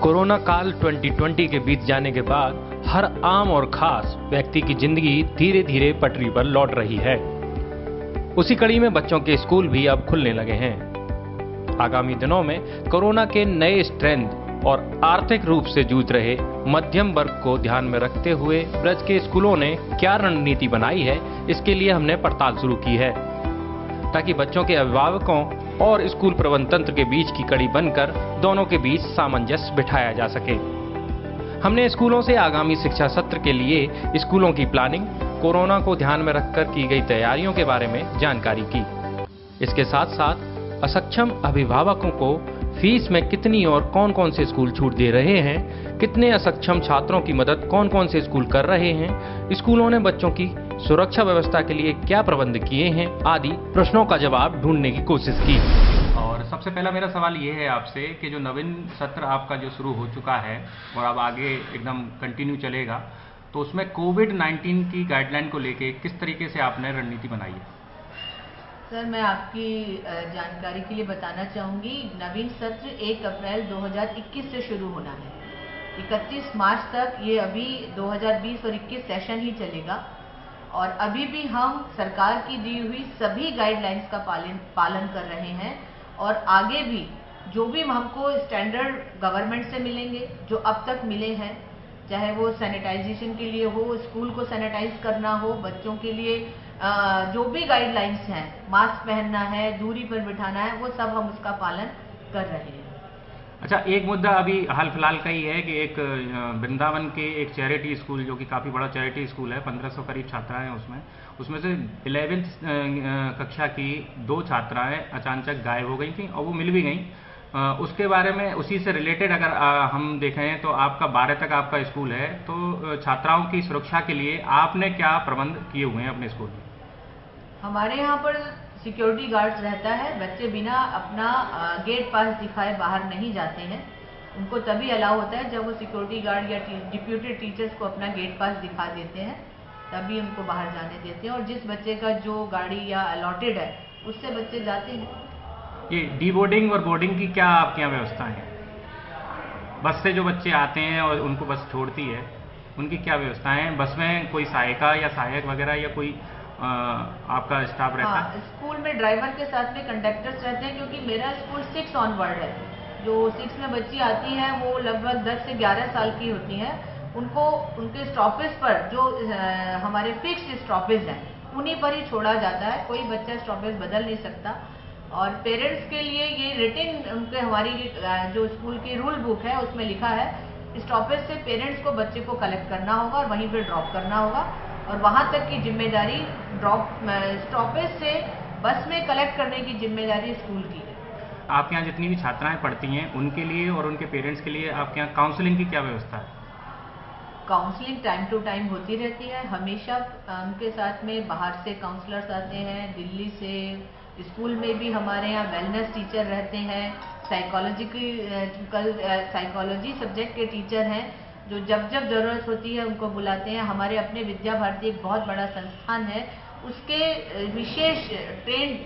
Corona काल 2020 के बीत जाने के बाद हर आम और खास व्यक्ति की जिंदगी धीरे धीरे पटरी पर लौट रही है। उसी कड़ी में बच्चों के स्कूल भी अब खुलने लगे हैं। आगामी दिनों में कोरोना के नए स्ट्रेंथ और आर्थिक रूप से जूझ रहे मध्यम वर्ग को ध्यान में रखते हुए ब्रज के स्कूलों ने क्या रणनीति बनाई है, इसके लिए हमने पड़ताल शुरू की है, ताकि बच्चों के अभिभावकों और स्कूल प्रबंधन तंत्र के बीच की कड़ी बनकर दोनों के बीच सामंजस्य बिठाया जा सके। हमने स्कूलों से आगामी शिक्षा सत्र के लिए स्कूलों की प्लानिंग, कोरोना को ध्यान में रखकर की गई तैयारियों के बारे में जानकारी की। इसके साथ साथ असक्षम अभिभावकों को फीस में कितनी और कौन कौन से स्कूल छूट दे रहे हैं, कितने असक्षम छात्रों की मदद कौन कौन से स्कूल कर रहे हैं, स्कूलों ने बच्चों की सुरक्षा व्यवस्था के लिए क्या प्रबंध किए हैं, आदि प्रश्नों का जवाब ढूंढने की कोशिश की। और सबसे पहला मेरा सवाल ये है आपसे कि जो नवीन सत्र आपका जो शुरू हो चुका है और अब आगे एकदम कंटिन्यू चलेगा, तो उसमें कोविड-19 की गाइडलाइन को लेके किस तरीके से आपने रणनीति बनाई है? सर, मैं आपकी जानकारी के लिए बताना चाहूँगी, नवीन सत्र 1 अप्रैल 2021 से शुरू होना है। 31 मार्च तक ये अभी 2020 और 21 सेशन ही चलेगा और अभी भी हम सरकार की दी हुई सभी गाइडलाइंस का पालन कर रहे हैं और आगे भी जो भी हमको स्टैंडर्ड गवर्नमेंट से मिलेंगे, जो अब तक मिले हैं, चाहे वो सैनिटाइजेशन के लिए हो, स्कूल को सैनिटाइज करना हो, बच्चों के लिए जो भी गाइडलाइंस हैं, मास्क पहनना है, दूरी पर बिठाना है, वो सब हम उसका पालन कर रहे हैं। अच्छा, एक मुद्दा अभी हाल फिलहाल का ही है कि एक वृंदावन के एक चैरिटी स्कूल, जो कि काफ़ी बड़ा चैरिटी स्कूल है, 1500 करीब छात्राएं हैं उसमें से 11th कक्षा की 2 छात्राएं अचानक गायब हो गई थी और वो मिल भी गई। उसके बारे में, उसी से रिलेटेड अगर हम देखें तो आपका 12 तक आपका स्कूल है, तो छात्राओं की सुरक्षा के लिए आपने क्या प्रबंध किए हुए हैं अपने स्कूल में? हमारे यहाँ पर सिक्योरिटी गार्ड्स रहता है। बच्चे बिना अपना गेट पास दिखाए बाहर नहीं जाते हैं। उनको तभी अलाउ होता है जब वो सिक्योरिटी गार्ड या डिप्यूटेड टीचर्स को अपना गेट पास दिखा देते हैं, तभी उनको बाहर जाने देते हैं और जिस बच्चे का जो गाड़ी या अलॉटेड है उससे बच्चे जाते हैं। ये डी बोर्डिंग और बोर्डिंग की क्या आपके यहाँ व्यवस्था है? बस से जो बच्चे आते हैं और उनको बस छोड़ती है, उनकी क्या व्यवस्था है? बस में कोई सहायिका या सहायक वगैरह या कोई आपका स्टाफ रहता है? स्कूल में ड्राइवर के साथ में कंडक्टर्स रहते हैं, क्योंकि मेरा स्कूल 6 ऑनवर्ड है। जो 6 में बच्ची आती हैं वो लगभग 10 से 11 साल की होती हैं। उनको उनके स्टॉपेज पर जो हमारे फिक्स्ड स्टॉपेज हैं उन्हीं पर ही छोड़ा जाता है। कोई बच्चा स्टॉपेज बदल नहीं सकता। और पेरेंट्स के लिए ये रिटिन उनके हमारी जो स्कूल की रूल बुक है उसमें लिखा है, स्टॉपेज से पेरेंट्स को बच्चे को कलेक्ट करना होगा और वहीं पर ड्रॉप करना होगा और वहाँ तक की जिम्मेदारी स्टॉपेज से बस में कलेक्ट करने की जिम्मेदारी स्कूल की है। आपके यहाँ जितनी भी छात्राएं पढ़ती हैं उनके लिए और उनके पेरेंट्स के लिए आपके यहाँ काउंसलिंग की क्या व्यवस्था है? काउंसलिंग टाइम टू टाइम होती रहती है। हमेशा उनके साथ में बाहर से काउंसलर्स आते हैं, दिल्ली से। स्कूल में भी हमारे यहाँ वेलनेस टीचर रहते हैं, साइकोलॉजी सब्जेक्ट के टीचर हैं, जो जब जब जरूरत होती है उनको बुलाते हैं। हमारे अपने विद्या भारती एक बहुत बड़ा संस्थान है, उसके विशेष ट्रेंड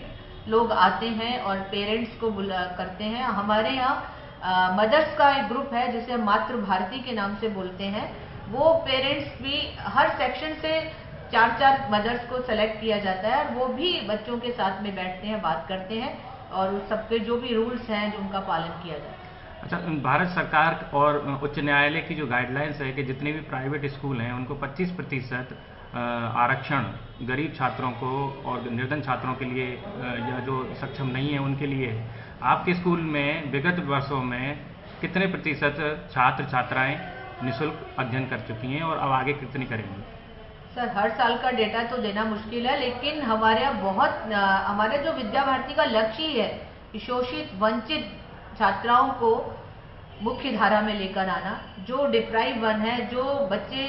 लोग आते हैं और पेरेंट्स को करते हैं। हमारे यहाँ मदर्स का एक ग्रुप है जिसे मातृ भारती के नाम से बोलते हैं। वो पेरेंट्स भी हर सेक्शन से 4-4 मदर्स को सेलेक्ट किया जाता है और वो भी बच्चों के साथ में बैठते हैं, बात करते हैं और उस सबके जो भी रूल्स हैं जो उनका पालन किया जाता है। अच्छा, भारत सरकार और उच्च न्यायालय की जो गाइडलाइंस है कि जितने भी प्राइवेट स्कूल हैं उनको 25% आरक्षण गरीब छात्रों को और निर्धन छात्रों के लिए या जो सक्षम नहीं है उनके लिए है। आपके स्कूल में विगत वर्षों में कितने प्रतिशत छात्र छात्राएं निःशुल्क अध्ययन कर चुकी हैं और अब आगे कितनी करेंगी? सर, हर साल का डेटा तो देना मुश्किल है, लेकिन हमारे यहाँ हमारे जो विद्या भारती का लक्ष्य ही है कि शोषित वंचित छात्राओं को मुख्य धारा में लेकर आना। जो डिप्राइव वन है, जो बच्चे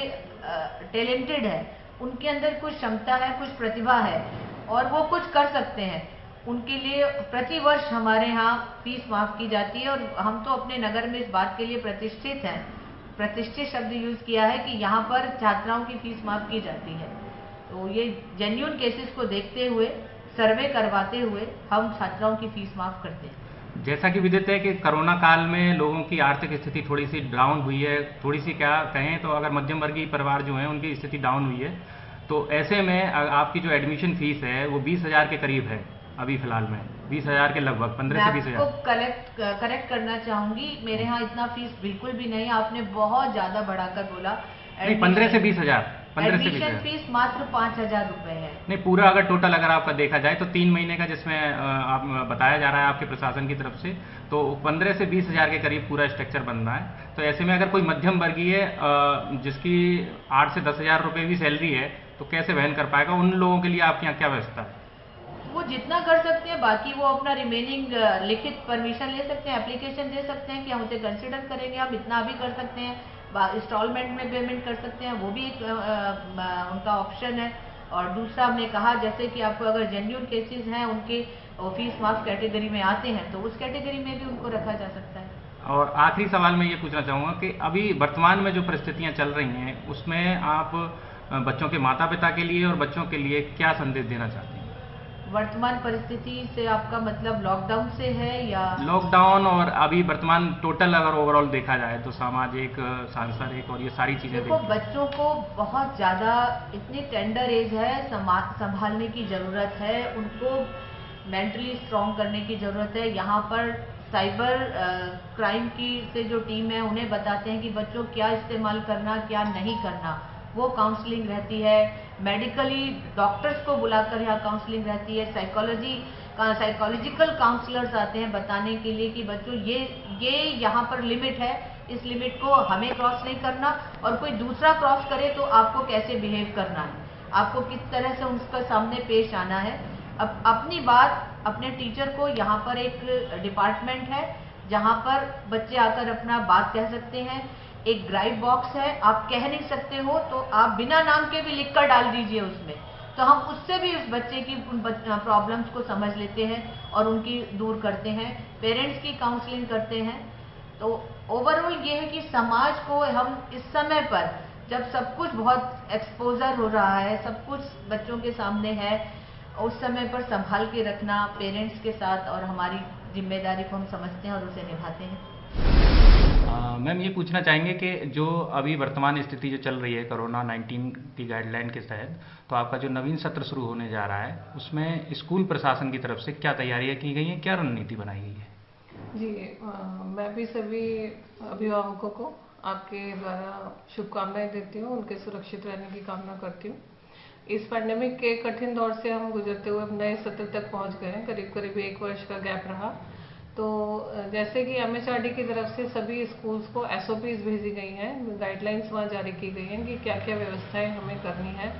टैलेंटेड है, उनके अंदर कुछ क्षमता है, कुछ प्रतिभा है और वो कुछ कर सकते हैं, उनके लिए प्रति वर्ष हमारे यहाँ फीस माफ की जाती है। और हम तो अपने नगर में इस बात के लिए प्रतिष्ठित हैं, प्रतिष्ठित शब्द यूज किया है कि यहाँ पर छात्राओं की फीस माफ की जाती है। तो ये जेन्युइन केसेस को देखते हुए, सर्वे करवाते हुए हम छात्राओं की फीस माफ करते हैं। जैसा कि विदित है कि कोरोना काल में लोगों की आर्थिक स्थिति थोड़ी सी डाउन हुई है, थोड़ी सी क्या कहें तो अगर मध्यम वर्गीय परिवार जो हैं उनकी स्थिति डाउन हुई है, तो ऐसे में आपकी जो एडमिशन फीस है वो 20,000 के करीब है अभी फिलहाल में, 20,000 के लगभग, 15 से 20,000। आपको करेक्ट करना चाहूंगी, मेरे यहाँ इतना फीस बिल्कुल भी नहीं, आपने बहुत ज्यादा बढ़ाकर बोला। नहीं, 15 से 20,000, 15 से 20,000 एडमिशन फीस मात्र 5,000 रुपए है। नहीं, पूरा अगर टोटल अगर आपका देखा जाए तो 3 महीने का जिसमें आप बताया जा रहा है आपके प्रशासन की तरफ से, तो 15 से 20,000 के करीब पूरा स्ट्रक्चर बन रहा है। तो ऐसे में अगर कोई मध्यम वर्गीय जिसकी 8 से 10,000 रुपये भी सैलरी है तो कैसे वहन कर पाएगा, उन लोगों के लिए आपके यहाँ क्या व्यवस्था है? वो जितना कर सकते हैं, बाकी वो अपना रिमेनिंग लिखित परमिशन ले सकते हैं, एप्लीकेशन दे सकते हैं कि हम उसे कंसिडर करेंगे, हम इतना भी कर सकते हैं, इंस्टॉलमेंट में पेमेंट कर सकते हैं, वो भी एक उनका ऑप्शन है। और दूसरा हमने कहा जैसे कि आपको अगर जेन्युइन केसेस हैं उनके फीस माफ कैटेगरी में आते हैं तो उस कैटेगरी में भी उनको रखा जा सकता है। और आखिरी सवाल मैं ये पूछना चाहूँगा कि अभी वर्तमान में जो परिस्थितियाँ चल रही हैं उसमें आप बच्चों के माता पिता के लिए और बच्चों के लिए क्या संदेश देना चाहते हैं? वर्तमान परिस्थिति से आपका मतलब लॉकडाउन से है या? लॉकडाउन और अभी वर्तमान टोटल अगर ओवरऑल देखा जाए तो सामाजिक, सांसारिक और ये सारी चीजें। देखो, बच्चों को बहुत ज्यादा इतनी टेंडर एज है, संभालने की जरूरत है, उनको मेंटली स्ट्रांग करने की जरूरत है। यहाँ पर साइबर क्राइम की से जो टीम है उन्हें बताते हैं कि बच्चों क्या इस्तेमाल करना क्या नहीं करना, वो काउंसलिंग रहती है। मेडिकली डॉक्टर्स को बुलाकर यहाँ काउंसलिंग रहती है। साइकोलॉजिकल काउंसलर्स आते हैं बताने के लिए कि बच्चों ये यहाँ पर लिमिट है, इस लिमिट को हमें क्रॉस नहीं करना, और कोई दूसरा क्रॉस करे तो आपको कैसे बिहेव करना है, आपको किस तरह से उसका सामने पेश आना है। अब अपनी बात अपने टीचर को, यहाँ पर एक डिपार्टमेंट है जहाँ पर बच्चे आकर अपना बात कह सकते हैं। एक ड्राइव बॉक्स है, आप कह नहीं सकते हो तो आप बिना नाम के भी लिख कर डाल दीजिए उसमें, तो हम उससे भी उस बच्चे की प्रॉब्लम्स को समझ लेते हैं और उनकी दूर करते हैं, पेरेंट्स की काउंसलिंग करते हैं। तो ओवरऑल ये है कि समाज को हम इस समय पर जब सब कुछ बहुत एक्सपोजर हो रहा है, सब कुछ बच्चों के सामने है, उस समय पर संभाल के रखना पेरेंट्स के साथ और हमारी जिम्मेदारी को हम समझते हैं और उसे निभाते हैं। मैम ये पूछना चाहेंगे कि जो अभी वर्तमान स्थिति जो चल रही है कोरोना 19 की गाइडलाइन के तहत, तो आपका जो नवीन सत्र शुरू होने जा रहा है उसमें स्कूल प्रशासन की तरफ से क्या तैयारियां की गई हैं, क्या रणनीति बनाई गई है? जी, मैं भी सभी अभिभावकों को आपके द्वारा शुभकामनाएं देती हूँ, उनके सुरक्षित रहने की कामना करती हूँ। इस पैंडेमिक के कठिन दौर से हम गुजरते हुए नए सत्र तक पहुँच गए हैं, करीब करीब 1 वर्ष का गैप रहा। तो जैसे कि MHRD की तरफ से सभी स्कूल्स को SOPs भेजी गई हैं, गाइडलाइंस वहाँ जारी की गई हैं कि क्या क्या व्यवस्थाएं हमें करनी है।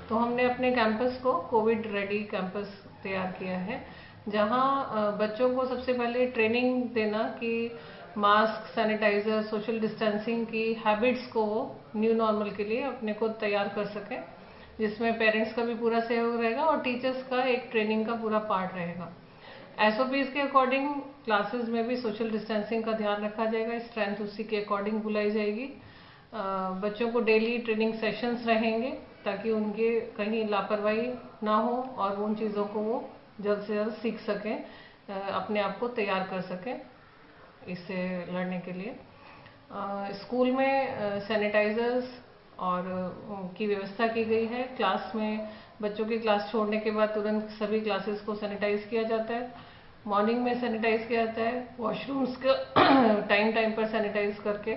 तो हमने अपने कैंपस को कोविड रेडी कैंपस तैयार किया है, जहाँ बच्चों को सबसे पहले ट्रेनिंग देना कि मास्क, सैनिटाइजर, सोशल डिस्टेंसिंग की हैबिट्स को वो न्यू नॉर्मल के लिए अपने को तैयार कर सकें, जिसमें पेरेंट्स का भी पूरा सहयोग रहेगा और टीचर्स का एक ट्रेनिंग का पूरा पार्ट रहेगा। SOPs के अकॉर्डिंग क्लासेस में भी सोशल डिस्टेंसिंग का ध्यान रखा जाएगा, स्ट्रेंथ उसी के अकॉर्डिंग बुलाई जाएगी। बच्चों को डेली ट्रेनिंग सेशंस रहेंगे ताकि उनके कहीं लापरवाही ना हो और उन चीज़ों को वो जल्द से जल्द सीख सकें, अपने आप को तैयार कर सकें इससे लड़ने के लिए। स्कूल में सैनिटाइजर्स और की व्यवस्था की गई है। क्लास में बच्चों की क्लास छोड़ने के बाद तुरंत सभी क्लासेस को सैनिटाइज किया जाता है, मॉर्निंग में सैनिटाइज किया जाता है, वॉशरूम्स का टाइम पर सैनिटाइज करके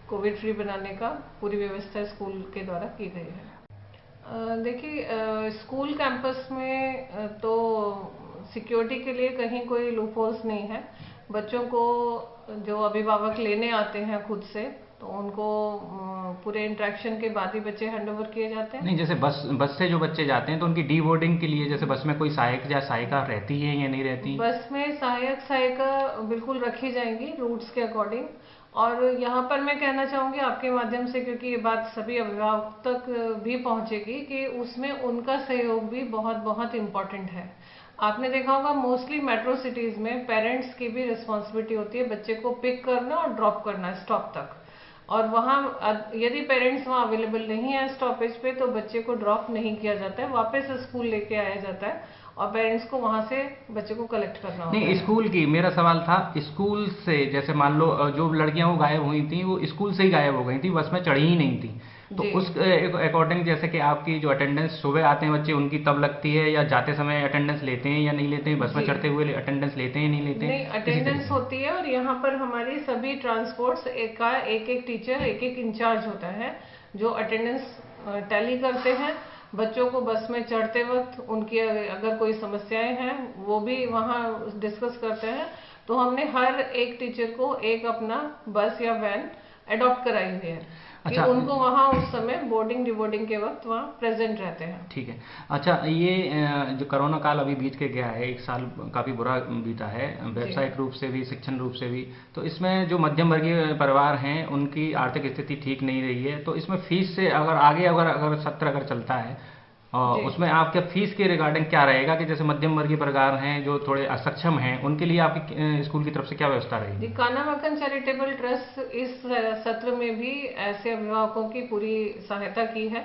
कोविड फ्री बनाने का पूरी व्यवस्था स्कूल के द्वारा की गई है। देखिए, स्कूल कैंपस में तो सिक्योरिटी के लिए कहीं कोई लूप होल्स नहीं है। बच्चों को जो अभिभावक लेने आते हैं खुद से, तो उनको पूरे इंटरेक्शन के बाद ही बच्चे हैंडओवर किए जाते हैं। नहीं, जैसे बस से जो बच्चे जाते हैं तो उनकी डी बोर्डिंग के लिए जैसे बस में कोई सहायक या सहायिका रहती है या नहीं रहती? बस में सहायक सहायिका बिल्कुल रखी जाएंगी रूट्स के अकॉर्डिंग। और यहाँ पर मैं कहना चाहूँगी आपके माध्यम से, क्योंकि ये बात सभी अभिभावक तक भी पहुँचेगी, कि उसमें उनका सहयोग भी बहुत बहुत इम्पोर्टेंट है। आपने देखा होगा मोस्टली मेट्रो सिटीज में पेरेंट्स की भी रिस्पॉन्सिबिलिटी होती है बच्चे को पिक करना और ड्रॉप करना स्टॉप तक, और वहाँ यदि पेरेंट्स वहाँ अवेलेबल नहीं है स्टॉपेज पे तो बच्चे को ड्रॉप नहीं किया जाता है, वापस स्कूल लेके आया जाता है और पेरेंट्स को वहां से बच्चे को कलेक्ट करना होता नहीं, है। स्कूल की मेरा सवाल था, स्कूल से जैसे मान लो जो लड़कियां वो गायब हुई थी वो स्कूल से ही गायब हो गई थी, बस में चढ़ी ही नहीं थी, तो जी। उस अकॉर्डिंग जैसे कि आपकी जो अटेंडेंस सुबह आते हैं बच्चे उनकी तब लगती है, या जाते समय अटेंडेंस लेते हैं या नहीं लेते हैं, बस में जी। चढ़ते हुए अटेंडेंस लेते हैं नहीं लेते नहीं, हैं, इसी अटेंडेंस तरीके से। होती है और यहाँ पर हमारी सभी ट्रांसपोर्ट्स का एक एक टीचर एक एक इंचार्ज होता है जो अटेंडेंस टैली करते हैं। बच्चों को बस में चढ़ते वक्त उनकी अगर कोई समस्याएं हैं वो भी वहाँ डिस्कस करते हैं। तो हमने हर एक टीचर को एक अपना बस या वैन अडॉप्ट कराई हुई है कि अच्छा। उनको वहाँ उस समय बोर्डिंग डिबोर्डिंग के वक्त वहाँ प्रेजेंट रहते हैं। ठीक है। अच्छा, ये जो कोरोना काल अभी बीत के गया है, एक साल काफ़ी बुरा बीता है, व्यावसायिक रूप से भी, शिक्षण रूप से भी, तो इसमें जो मध्यम वर्गीय परिवार हैं उनकी आर्थिक स्थिति ठीक नहीं रही है, तो इसमें फीस से अगर आगे अगर सत्र अगर चलता है और जी। उसमें आपके फीस के रिगार्डिंग क्या रहेगा कि जैसे मध्यम वर्गीय परिवार हैं जो थोड़े असक्षम हैं उनके लिए आपकी स्कूल की तरफ से क्या व्यवस्था जी, रहेगी? कानावाकन चैरिटेबल ट्रस्ट इस सत्र में भी ऐसे अभिभावकों की पूरी सहायता की है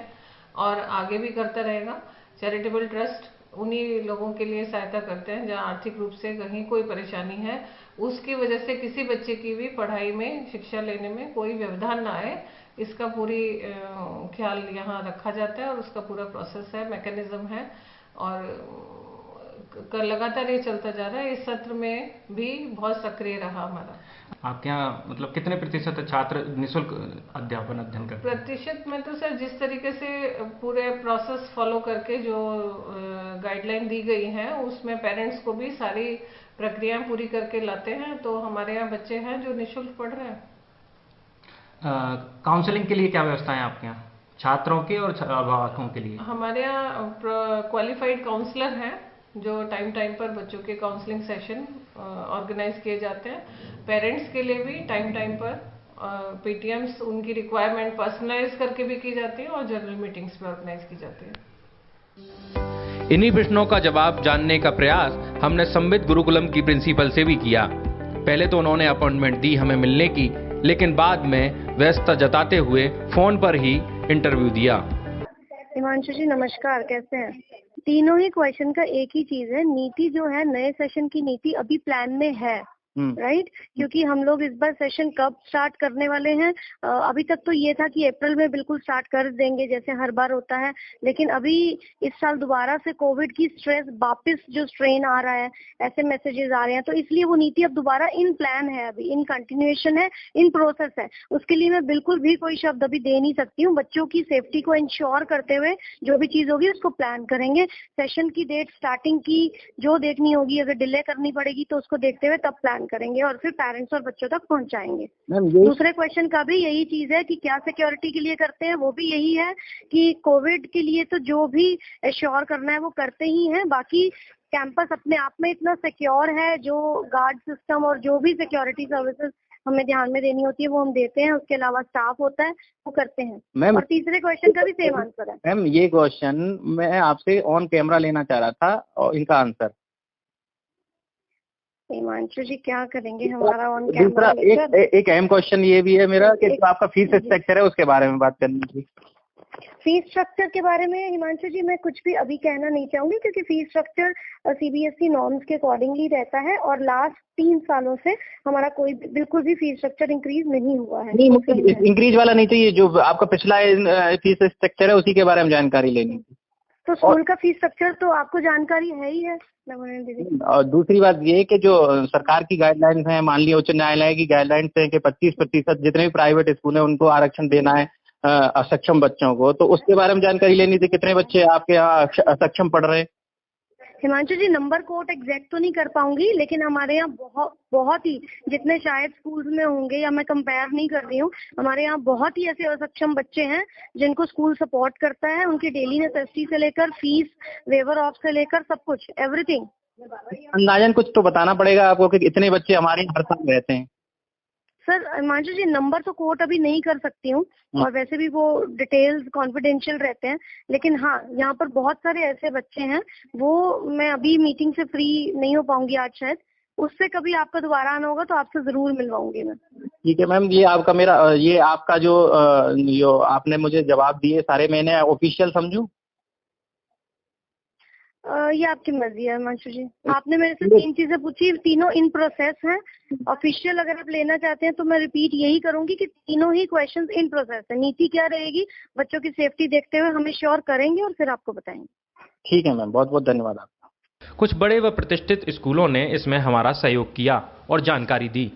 और आगे भी करता रहेगा। चैरिटेबल ट्रस्ट उन्हीं लोगों के लिए सहायता करते हैं जहां आर्थिक रूप से कहीं कोई परेशानी है, उसकी वजह से किसी बच्चे की भी पढ़ाई में, शिक्षा लेने में कोई व्यवधान ना आए, इसका पूरी ख्याल यहाँ रखा जाता है और उसका पूरा प्रोसेस है, मैकेनिज्म है और लगातार ये चलता जा रहा है। इस सत्र में भी बहुत सक्रिय रहा हमारा। आपके यहाँ मतलब कितने प्रतिशत छात्र निःशुल्क अध्ययन करते हैं? प्रतिशत में तो सर जिस तरीके से पूरे प्रोसेस फॉलो करके जो गाइडलाइन दी गई है उसमें पेरेंट्स को भी सारी प्रक्रियाएं पूरी करके लाते हैं, तो हमारे यहाँ बच्चे हैं जो निःशुल्क पढ़ रहे हैं। काउंसलिंग के लिए क्या व्यवस्था है आपके यहाँ छात्रों के और अभिभावकों के लिए? हमारे यहाँ क्वालिफाइड काउंसलर हैं जो टाइम टाइम पर बच्चों के काउंसलिंग सेशन ऑर्गेनाइज किए जाते हैं। पेरेंट्स के लिए भी टाइम टाइम पर पीटीएम्स उनकी रिक्वायरमेंट पर्सनलाइज करके भी की जाती है और जनरल मीटिंग्स भी ऑर्गेनाइज की जाती है। इन्हीं प्रश्नों का जवाब जानने का प्रयास हमने संबित गुरुकुलम की प्रिंसिपल से भी किया। पहले तो उन्होंने अपॉइंटमेंट दी हमें मिलने की, लेकिन बाद में व्यस्तता जताते हुए फोन पर ही इंटरव्यू दिया। हिमांशु जी नमस्कार, कैसे हैं? तीनों ही क्वेश्चन का एक ही चीज है, नीति जो है नए सेशन की नीति अभी प्लान में है, राइट? क्योंकि हम लोग इस बार सेशन कब स्टार्ट करने वाले हैं, अभी तक तो ये था कि अप्रैल में बिल्कुल स्टार्ट कर देंगे जैसे हर बार होता है, लेकिन अभी इस साल दोबारा से कोविड की स्ट्रेस वापस जो स्ट्रेन आ रहा है, ऐसे मैसेजेस आ रहे हैं, तो इसलिए वो नीति अब दोबारा इन प्लान है, अभी इन कंटिन्यूएशन है, इन प्रोसेस है। उसके लिए मैं बिल्कुल भी कोई शब्द अभी दे नहीं सकती हूँ। बच्चों की सेफ्टी को इंश्योर करते हुए जो भी चीज होगी उसको प्लान करेंगे। सेशन की डेट स्टार्टिंग की जो देखनी होगी, अगर डिले करनी पड़ेगी तो उसको देखते हुए तब प्लान करेंगे और फिर पेरेंट्स और बच्चों तक पहुंचाएंगे। दूसरे क्वेश्चन का भी यही चीज है कि क्या सिक्योरिटी के लिए करते हैं, वो भी यही है कि कोविड के लिए तो जो भी एश्योर करना है वो करते ही हैं। बाकी कैंपस अपने आप में इतना सिक्योर है, जो गार्ड सिस्टम और जो भी सिक्योरिटी सर्विसेज हमें ध्यान में देनी होती है वो हम देते हैं, उसके अलावा स्टाफ होता है वो करते हैं। मैम, और तीसरे क्वेश्चन का भी सेम आंसर है। मैम ये क्वेश्चन मैं आपसे ऑन कैमरा लेना चाह रहा था और इनका आंसर। हिमांशु जी क्या करेंगे हमारा ऑन दूसरा कैमरा? एक अहम क्वेश्चन ये भी है मेरा कि जो आपका फीस स्ट्रक्चर है उसके बारे में बात करनी थी। फीस स्ट्रक्चर के बारे में हिमांशु जी मैं कुछ भी अभी कहना नहीं चाहूंगी, क्योंकि फीस स्ट्रक्चर सीबीएसई नॉर्म्स के अकॉर्डिंगली रहता है और लास्ट 3 सालों से हमारा कोई बिल्कुल भी फीस स्ट्रक्चर इंक्रीज नहीं हुआ है। नहीं, मतलब इंक्रीज वाला नहीं चाहिए, जो आपका पिछला फीस स्ट्रक्चर है उसी के बारे में जानकारी लेनी थी। तो स्कूल का फीस स्ट्रक्चर तो आपको जानकारी है ही है दीदी। और दूसरी बात ये कि जो सरकार की गाइडलाइंस है, मान लिया उच्च न्यायालय की गाइडलाइंस है कि 25% जितने भी प्राइवेट स्कूल है उनको आरक्षण देना है असक्षम बच्चों को, तो उसके बारे में जानकारी लेनी थी। कितने बच्चे आपके यहाँ असक्षम पढ़ रहे हैं? हिमांशु जी नंबर कोट एग्जैक्ट तो नहीं कर पाऊंगी, लेकिन हमारे यहाँ बहुत ही, जितने शायद स्कूल्स में होंगे, या मैं कंपेयर नहीं कर रही हूँ, हमारे यहाँ बहुत ही ऐसे असक्षम बच्चे हैं जिनको स्कूल सपोर्ट करता है। उनकी डेली नेसेसिटी से लेकर फीस वेवर ऑफ से लेकर सब कुछ, एवरीथिंग। अंदाजन कुछ तो बताना पड़ेगा आपको कि इतने बच्चे हमारे हर साल रहते हैं। सर हिमांशु जी नंबर तो कोट अभी नहीं कर सकती हूँ, और वैसे भी वो डिटेल्स कॉन्फिडेंशियल रहते हैं, लेकिन हाँ यहाँ पर बहुत सारे ऐसे बच्चे हैं, वो मैं अभी मीटिंग से फ्री नहीं हो पाऊंगी आज शायद, उससे कभी आपका दोबारा आना होगा तो आपसे जरूर मिलवाऊंगी मैं। ठीक है मैम, ये आपका जो आपने मुझे जवाब दिए सारे मैंने ऑफिशियल समझूं? ये आपकी मर्जी है हिमांशु जी। आपने मेरे से 3 चीजें पूछी, तीनों इन प्रोसेस हैं। ऑफिशियल अगर आप लेना चाहते हैं तो मैं रिपीट यही करूंगी कि तीनों ही क्वेश्चंस इन प्रोसेस है। नीति क्या रहेगी, बच्चों की सेफ्टी देखते हुए हमें श्योर करेंगे और फिर आपको बताएंगे। ठीक है मैम, बहुत बहुत धन्यवाद आपका। कुछ बड़े व प्रतिष्ठित स्कूलों ने इसमें हमारा सहयोग किया और जानकारी दी।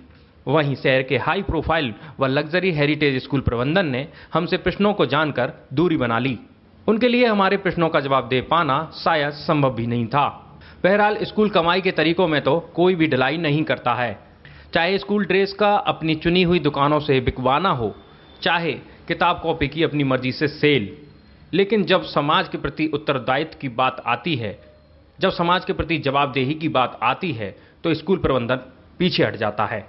वहीं शहर के हाई प्रोफाइल व लग्जरी हेरिटेज स्कूल प्रबंधन ने हमसे प्रश्नों को जानकर दूरी बना ली। उनके लिए हमारे प्रश्नों का जवाब दे पाना शायद संभव भी नहीं था। बहरहाल स्कूल कमाई के तरीकों में तो कोई भी ढिलाई नहीं करता है, चाहे स्कूल ड्रेस का अपनी चुनी हुई दुकानों से बिकवाना हो, चाहे किताब कॉपी की अपनी मर्जी से सेल। लेकिन जब समाज के प्रति उत्तरदायित्व की बात आती है, जब समाज के प्रति जवाबदेही की बात आती है, तो स्कूल प्रबंधन पीछे हट जाता है।